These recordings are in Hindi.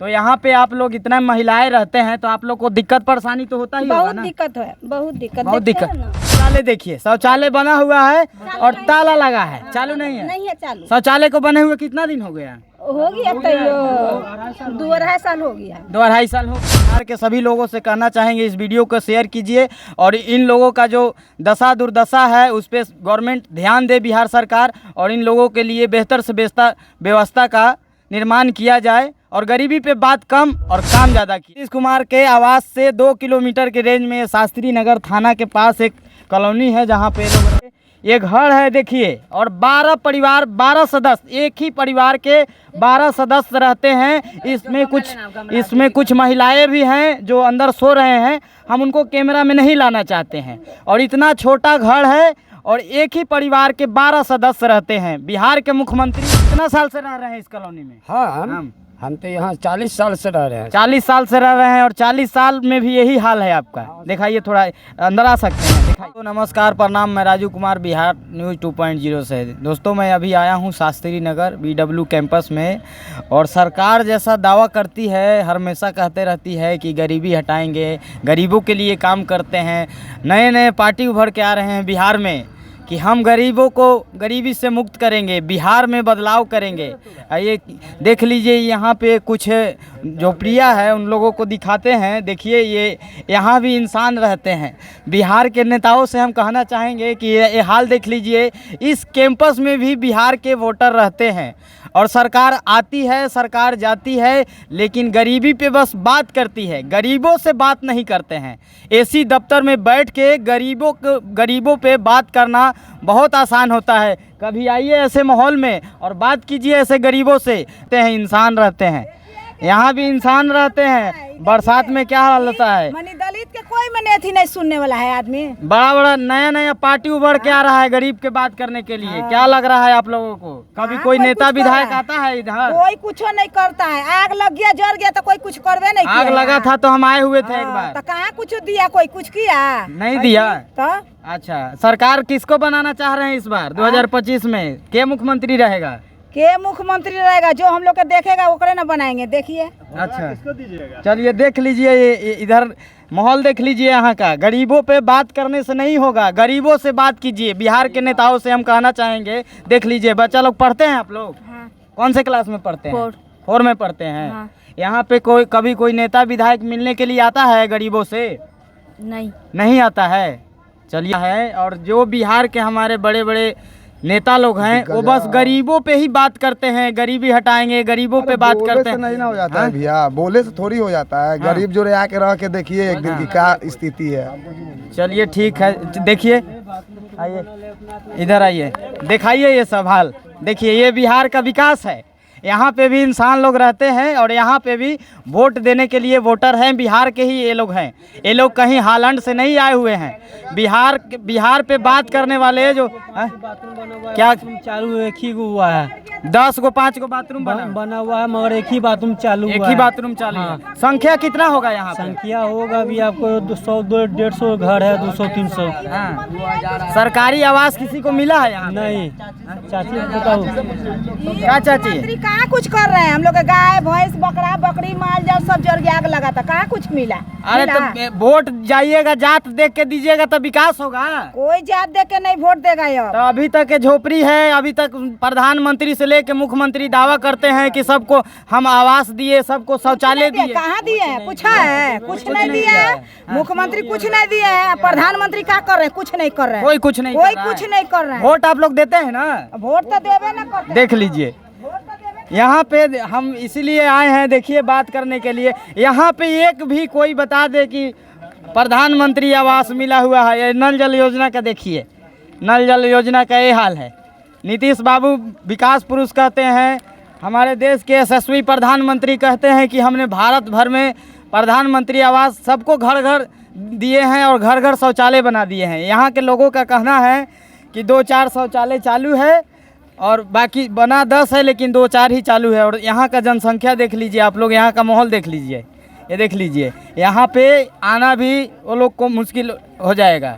तो यहाँ पे आप लोग इतना महिलाएं रहते हैं तो आप लोग को दिक्कत परेशानी तो होता ही होगा ना? दिक्कत है, बहुत दिक्कत शौचालय देखिए, शौचालय बना हुआ है और ताला लगा है, चालू नहीं है चालू। शौचालय को बने हुए कितना दिन हो गया? हो गया तो 2-2.5 साल हो गया। 2-2.5 साल हो। बिहार के सभी लोगों से कहना चाहेंगे इस वीडियो को शेयर कीजिए और इन लोगों का जो दशा दुर्दशा है उस पर गवर्नमेंट ध्यान दे, बिहार सरकार, और इन लोगों के लिए बेहतर से बेहतर व्यवस्था का निर्माण किया जाए और गरीबी पे बात कम और काम ज़्यादा की। नीतीश कुमार के आवास से 2 किलोमीटर के रेंज में शास्त्री नगर थाना के पास एक कॉलोनी है जहाँ पे लोग, ये घर है देखिए, और 12 परिवार, 12 सदस्य, एक ही परिवार के 12 सदस्य रहते हैं। इसमें कुछ महिलाएं भी हैं जो अंदर सो रहे हैं, हम उनको कैमरा में नहीं लाना चाहते हैं। और इतना छोटा घर है और एक ही परिवार के 12 सदस्य रहते हैं। बिहार के मुख्यमंत्री कितना साल से रह रहे हैं इस कॉलोनी में? हाँ, हम तो यहाँ 40 साल से रह रहे हैं। 40 साल से रह रहे हैं और 40 साल में भी यही हाल है आपका। दिखाइए, थोड़ा अंदर आ सकते हैं, दिखाइए। तो नमस्कार, प्रणाम, मैं राजू कुमार, बिहार न्यूज़ 2.0 से। दोस्तों, मैं अभी आया हूँ शास्त्री नगर BW कैंपस में, और सरकार जैसा दावा करती है, हमेशा कहते रहती है कि गरीबी हटाएंगे, गरीबों के लिए काम करते हैं। नए नए पार्टी उभर के आ रहे हैं बिहार में कि हम गरीबों को गरीबी से मुक्त करेंगे, बिहार में बदलाव करेंगे। ये देख लीजिए, यहाँ पे कुछ झोपड़ियाँ है, उन लोगों को दिखाते हैं। देखिए, ये यहाँ भी इंसान रहते हैं। बिहार के नेताओं से हम कहना चाहेंगे कि ये हाल देख लीजिए, इस कैंपस में भी बिहार के वोटर रहते हैं और सरकार आती है, सरकार जाती है, लेकिन गरीबी पे बस बात करती है, गरीबों से बात नहीं करते हैं। एसी दफ्तर में बैठ के गरीबों पे बात करना बहुत आसान होता है। कभी आइए ऐसे माहौल में और बात कीजिए ऐसे गरीबों से। इंसान रहते हैं, यहाँ भी इंसान रहते हैं। बरसात में क्या हाल होता है, दलित के कोई मने नहीं सुनने वाला है आदमी। बड़ा नया पार्टी उभर के आ रहा है गरीब के बात करने के लिए। क्या लग रहा है आप लोगों को? कभी कोई नेता विधायक आता है इधर? कोई कुछ नहीं करता है। आग लग गया, जल गया तो कोई कुछ करवे नहीं किया। आग लगा था तो हम आए हुए थे एक बार। तो कहाँ कुछ दिया, कोई कुछ किया नहीं दिया। तो अच्छा, सरकार किसको बनाना चाह रहे हैं इस बार 2025 में? के मुख्यमंत्री रहेगा? के मुख्यमंत्री रहेगा? जो हम लोग के देखेगा ओकरे ना बनाएंगे। देखिए, अच्छा, चलिए देख लीजिए, ये इधर माहौल देख लीजिए यहाँ का। गरीबों पे बात करने से नहीं होगा, गरीबों से बात कीजिए। बिहार के नेताओं से हम कहना चाहेंगे, देख लीजिए, बच्चा लोग पढ़ते हैं। आप लोग कौन से क्लास में पढ़ते हैं? 4 में पढ़ते हैं। यहाँ पे कभी कोई नेता विधायक मिलने के लिए आता है गरीबों से? नहीं आता है। चलिए है, और जो बिहार के हमारे बड़े बड़े नेता लोग हैं वो बस गरीबों पे ही बात करते हैं, गरीबी हटाएंगे, गरीबों पे बात करते हैं। नहीं ना हो जाता है भैया, बोले से थोड़ी हो जाता है। गरीब जो आके रह के देखिए एक दिन की क्या स्थिति है। चलिए ठीक है, देखिए, आइए इधर आइए, दिखाइए ये सब हाल। देखिए, ये बिहार का विकास है। यहाँ पे भी इंसान लोग रहते हैं और यहाँ पे भी वोट देने के लिए वोटर हैं, बिहार के ही ये लोग हैं। ये लोग कहीं हालैंड से नहीं आए हुए हैं। बिहार पे बात करने वाले जो क्या चालू एक ही हुआ है, 10 गो 5 गो बाथरूम बना हुआ है, मगर एक ही बाथरूम चालू एक ही बाथरूम चालू है। संख्या कितना होगा यहाँ पे? संख्या होगा भी आपको 200-150 घर है, 200-300। हाँ। सरकारी आवास किसी को मिला है यहाँ? नहीं। चाची बताओ, क्या चाची? कहाँ कुछ कर रहे हैं? हम लोग गाय भैंस बकरा बकरी माल जाल सब जल के आग लगा था, कहाँ कुछ मिला? अरे तो वोट जाइएगा, जात देख के दीजिएगा तो विकास होगा। कोई जात देख के नहीं वोट देगा। तो अभी तक के झोपड़ी है, अभी तक प्रधानमंत्री से लेके मुख्यमंत्री दावा करते हैं कि सबको हम आवास दिए, सबको शौचालय दिए। कहाँ दिए हैं? पूछा है? कुछ नहीं दिया है। मुख्यमंत्री कुछ नहीं दिए हैं। प्रधानमंत्री क्या कर रहे हैं? कुछ नहीं कर रहे हैं। कोई कुछ नहीं कर रहा है। वोट आप लोग देते हैं ना? वोट तो देवे ना करते। देख लीजिए, यहाँ पे हम इसीलिए आए हैं, देखिए, बात करने के लिए। यहाँ पे एक भी कोई बता दे कि प्रधानमंत्री आवास मिला हुआ है। ये नल जल योजना का देखिए, नल जल योजना का ये हाल है। नीतीश बाबू विकास पुरुष कहते हैं, हमारे देश के यशस्वी प्रधानमंत्री कहते हैं कि हमने भारत भर में प्रधानमंत्री आवास सबको घर घर दिए हैं और घर घर शौचालय बना दिए हैं। यहाँ के लोगों का कहना है कि 2-4 शौचालय चालू है और बाकी बना 10 है, लेकिन 2-4 ही चालू है। और यहाँ का जनसंख्या देख लीजिए आप लोग, यहाँ का माहौल देख लीजिए, ये देख लीजिए। यहाँ पे आना भी वो लोग को मुश्किल हो जाएगा।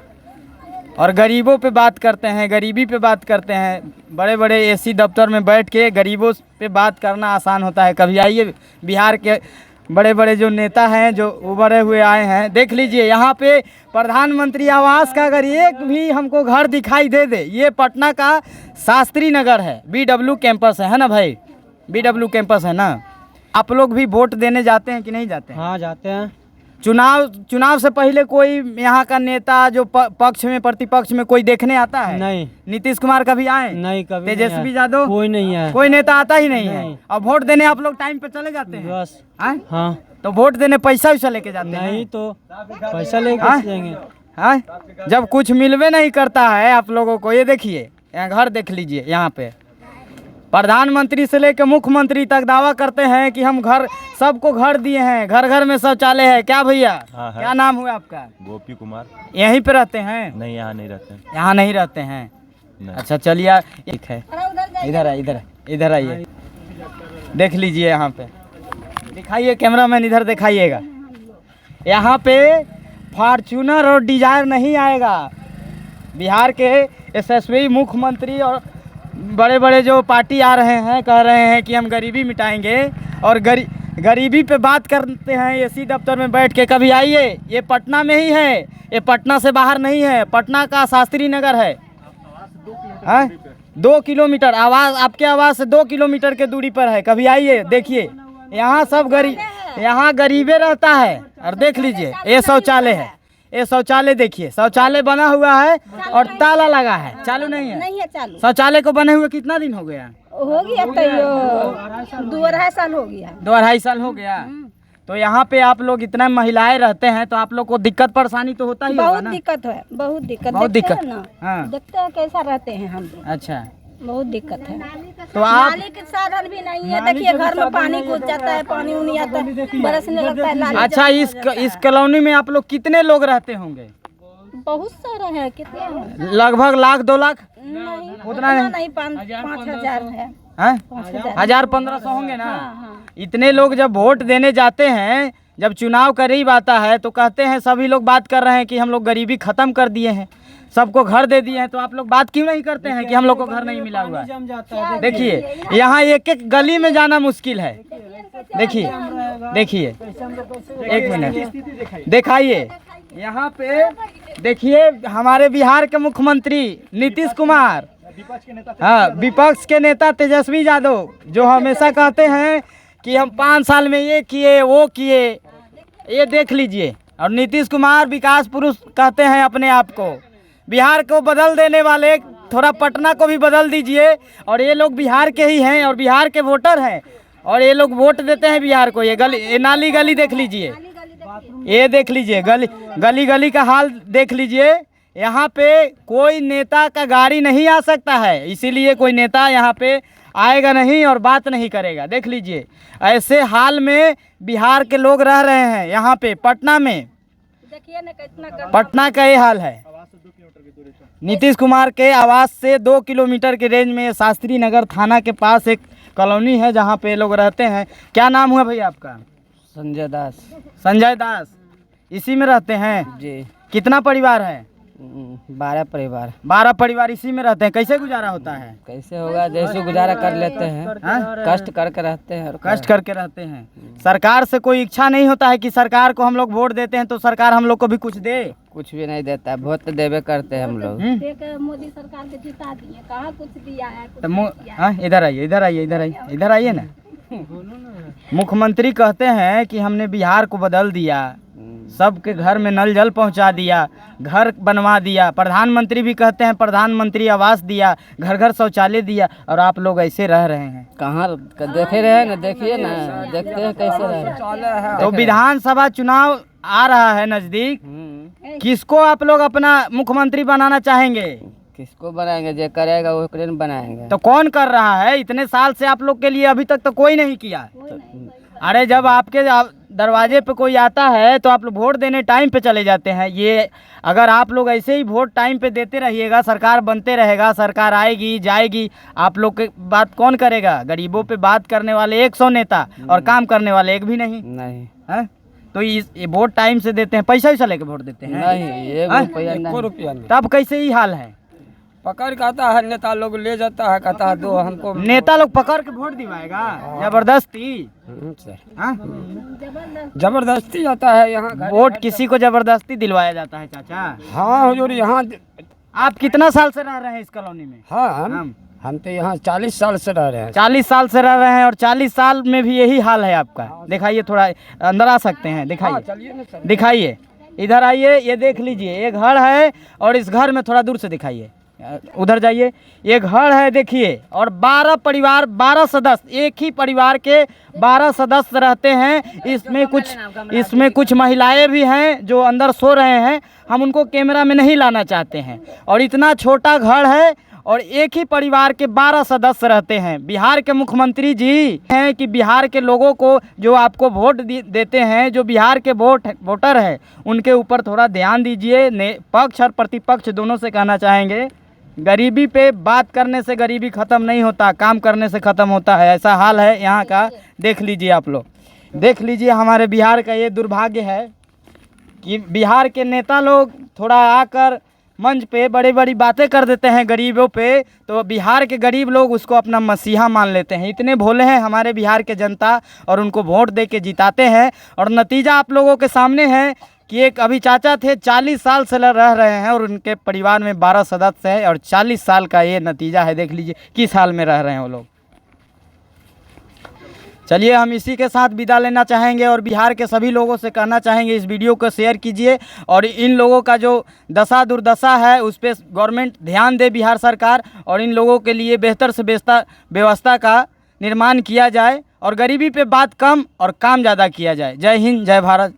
और गरीबों पे बात करते हैं, गरीबी पे बात करते हैं। बड़े बड़े एसी दफ्तर में बैठ के गरीबों पे बात करना आसान होता है। कभी आइए बिहार के बड़े बड़े जो नेता हैं जो उभरे हुए आए हैं, देख लीजिए यहाँ पे प्रधानमंत्री आवास का अगर एक भी हमको घर दिखाई दे दे, ये पटना का शास्त्री नगर है, BW कैंपस है ना भाई, BW कैंपस है ना। आप लोग भी वोट देने जाते हैं कि नहीं जाते हैं? हाँ जाते हैं। चुनाव से पहले कोई यहाँ का नेता जो पक्ष में प्रतिपक्ष में कोई देखने आता है? नहीं। नीतीश कुमार कभी आए? नहीं कभी। तेजस्वी यादव? कोई नहीं है। कोई नेता आता ही नहीं है। और वोट देने आप लोग टाइम पे चले जाते हैं? बस। हाँ? हाँ। तो वोट देने पैसा वैसा लेके जाते हैं? नहीं तो पैसा लेके हाँ? जाएंगे। हाँ? जब कुछ मिलवे नहीं करता है आप लोगों को, ये देखिए यहाँ घर देख लीजिए, यहाँ पे प्रधानमंत्री से लेकर मुख्यमंत्री तक दावा करते हैं कि हम घर सबको घर दिए हैं, घर घर में शौचालय है। क्या भैया? हाँ है। क्या नाम हुआ आपका? गोपी कुमार। यहीं पे रहते हैं? नहीं, यहाँ नहीं रहते हैं। यहाँ नहीं रहते हैं। नहीं। अच्छा चलिए, ठीक है, इधर आइए, इधर आइए, देख लीजिए यहाँ पे, दिखाइए कैमरामैन, इधर दिखाइएगा। यहाँ पे फॉर्च्यूनर और डिजायर नहीं आएगा। बिहार के यशस्वी मुख्यमंत्री और बड़े बड़े जो पार्टी आ रहे हैं, कह रहे हैं कि हम गरीबी मिटाएंगे और गरीबी पे बात करते हैं एसी दफ्तर में बैठ के। कभी आइए, ये पटना में ही है, ये पटना से बाहर नहीं है, पटना का शास्त्री नगर है। 2 किलोमीटर आपके आवास से 2 किलोमीटर के दूरी पर है। कभी आइए, देखिए यहाँ सब यहाँ गरीबे रहता है। और देख लीजिए ये शौचालय है, ये शौचालय देखिए, शौचालय बना हुआ है और ताला लगा है, चालू नहीं है। नहीं है चालू। शौचालय को बने हुए कितना दिन हो गया? हो गया तो 2-2.5 साल हो गया। 2-2.5 साल हो गया। तो यहाँ पे आप लोग इतना महिलाएं रहते हैं तो आप लोग को दिक्कत परेशानी तो होता ही होगा बहुत ना? दिक्कत है, बहुत दिक्कत। बहुत देखते दिक्कत। हैं ना, हाँ। देखते हैं कैसा रहते हैं हम लोग। अच्छा, बहुत दिक्कत है। तो आप नाली के साधन भी नहीं है। देखिए घर में पानी घुस जाता है, पानी नहीं आता है, बरसने लगता है नाली। अच्छा, इस कॉलोनी में आप लोग कितने लोग रहते होंगे? बहुत सारा है। कितने हैं? लगभग 1,00,000-2 लाख? नहीं उतना नहीं, 5,000 है। हैं? 5,000। 1,000-1,500 होंगे ना? हाँ। इतने लोग जब वोट देने जाते हैं, जब चुनाव करीब आता है तो कहते हैं, सभी लोग बात कर रहे हैं कि हम लोग गरीबी खत्म कर दिए हैं, सबको घर दे दिए हैं। तो आप लोग बात क्यों नहीं करते हैं कि हम लोग को घर नहीं मिला हुआ है? देखिए यहाँ एक एक गली में जाना मुश्किल है। देखिए एक मिनट दिखाइए, यहाँ पे देखिए हमारे बिहार के मुख्यमंत्री नीतीश कुमार, हाँ, विपक्ष के नेता तेजस्वी यादव, जो हमेशा कहते हैं कि हम 5 साल में ये किए वो किए, ये देख लीजिए। और नीतीश कुमार विकास पुरुष कहते हैं अपने आप को। बिहार को बदल देने वाले, थोड़ा पटना को भी बदल दीजिए। और ये लोग बिहार के ही हैं और बिहार के वोटर हैं और ये लोग वोट देते हैं बिहार को। ये नाली गली देख लीजिए, ये देख लीजिए गली का हाल देख लीजिए। यहाँ पे कोई नेता का गाड़ी नहीं आ सकता है, इसीलिए कोई नेता यहाँ पे आएगा नहीं और बात नहीं करेगा। देख लीजिए ऐसे हाल में बिहार के लोग रह रहे हैं यहाँ पे पटना में। देखिए ना कितना पटना का ये हाल है। नीतीश कुमार के आवास से 2 किलोमीटर के रेंज में शास्त्री नगर थाना के पास एक कॉलोनी है जहाँ पे लोग रहते हैं। क्या नाम हुआ भैया आपका? संजय दास। संजय दास, इसी में रहते हैं जी। कितना परिवार है? 12 परिवार। 12 परिवार इसी में रहते हैं। कैसे गुजारा होता है? कैसे होगा, जैसे गुजारा कर लेते हैं। हाँ? कष्ट करके रहते हैं और कष्ट करके रहते हैं। सरकार से कोई इच्छा नहीं होता है कि सरकार को हम लोग वोट देते हैं तो सरकार हम लोग को भी कुछ दे? कुछ भी नहीं देता है, वोट तो देवे करते हैं हम लोग। मोदी सरकार के जिता दिए, कहाँ कुछ दिया है? तो इधर आइए ना। मुख्यमंत्री कहते हैं कि हमने बिहार को बदल दिया, सबके घर में नल जल पहुंचा दिया, घर बनवा दिया। प्रधानमंत्री भी कहते हैं प्रधानमंत्री आवास दिया, घर घर शौचालय दिया, और आप लोग ऐसे रह रहे हैं। कहाँ देखे रहे ना, देखिए ना, देखते हैं कैसे रह रहे। तो विधानसभा चुनाव आ रहा है नजदीक, किसको आप लोग अपना मुख्यमंत्री बनाना चाहेंगे? किसको बनाएंगे, जो करेगा वो बनाएंगे। तो कौन कर रहा है? इतने साल से आप लोग के लिए अभी तक तो कोई नहीं किया। अरे जब आपके दरवाजे पे कोई आता है तो आप लोग वोट देने टाइम पे चले जाते हैं। ये अगर आप लोग ऐसे ही वोट टाइम पे देते रहिएगा, सरकार बनते रहेगा, सरकार आएगी जाएगी, आप लोग की बात कौन करेगा? गरीबों पे बात करने वाले 100 नेता और काम करने वाले एक भी नहीं नहीं है। तो ये वोट टाइम से देते हैं, पैसा वैसा लेके वोट देते हैं? नहीं, एक हाँ? रुपया नहीं। रुपया नहीं तब कैसे ही हाल है? पकड़ के आता है नेता लोग, ले जाता है, कहता है दो हमको। नेता लोग पकड़ के वोट दिवाएगा जबरदस्ती? सर हाँ? जबरदस्ती आता है यहाँ घर। वोट किसी को जबरदस्ती दिलवाया जाता है चाचा? हाँ हुजूर, यहाँ आप कितना साल से रह रहे हैं इस कॉलोनी में? हाँ हम तो यहाँ 40 साल से रह रहे हैं। 40 साल से रह रहे हैं और 40 साल में भी यही हाल है आपका? दिखाइए, थोड़ा अंदर आ सकते हैं? दिखाइए, चलिए ना सर। दिखाइए, इधर आइए, ये देख लीजिए, एक घर है और इस घर में थोड़ा दूर से दिखाइए, उधर जाइए, एक घर है देखिए, और 12 परिवार, 12 सदस्य, एक ही परिवार के 12 सदस्य रहते हैं। इसमें कुछ महिलाएं भी हैं जो अंदर सो रहे हैं, हम उनको कैमरा में नहीं लाना चाहते हैं। और इतना छोटा घर है और एक ही परिवार के 12 सदस्य रहते हैं। बिहार के मुख्यमंत्री जी हैं कि बिहार के लोगों को जो आपको वोट देते हैं, जो बिहार के वोटर हैं, उनके ऊपर थोड़ा ध्यान दीजिए। पक्ष और प्रतिपक्ष दोनों से कहना चाहेंगे, गरीबी पे बात करने से गरीबी ख़त्म नहीं होता, काम करने से ख़त्म होता है। ऐसा हाल है यहाँ का, देख लीजिए आप लोग, देख लीजिए। हमारे बिहार का ये दुर्भाग्य है कि बिहार के नेता लोग थोड़ा आकर मंच पे बड़ी बड़ी बातें कर देते हैं गरीबों पे, तो बिहार के गरीब लोग उसको अपना मसीहा मान लेते हैं। इतने भोले हैं हमारे बिहार के जनता, और उनको वोट दे के जिताते हैं। और नतीजा आप लोगों के सामने है कि एक अभी चाचा थे, 40 साल से रह रहे हैं और उनके परिवार में 12 सदस्य हैं, और 40 साल का ये नतीजा है। देख लीजिए किस हाल में रह रहे हैं वो लोग। चलिए, हम इसी के साथ विदा लेना चाहेंगे और बिहार के सभी लोगों से कहना चाहेंगे, इस वीडियो को शेयर कीजिए और इन लोगों का जो दशा दुर्दशा है उस पर गवर्नमेंट ध्यान दे, बिहार सरकार, और इन लोगों के लिए बेहतर से बेहतर व्यवस्था का निर्माण किया जाए और गरीबी पे बात कम और काम ज़्यादा किया जाए। जय हिंद, जय भारत।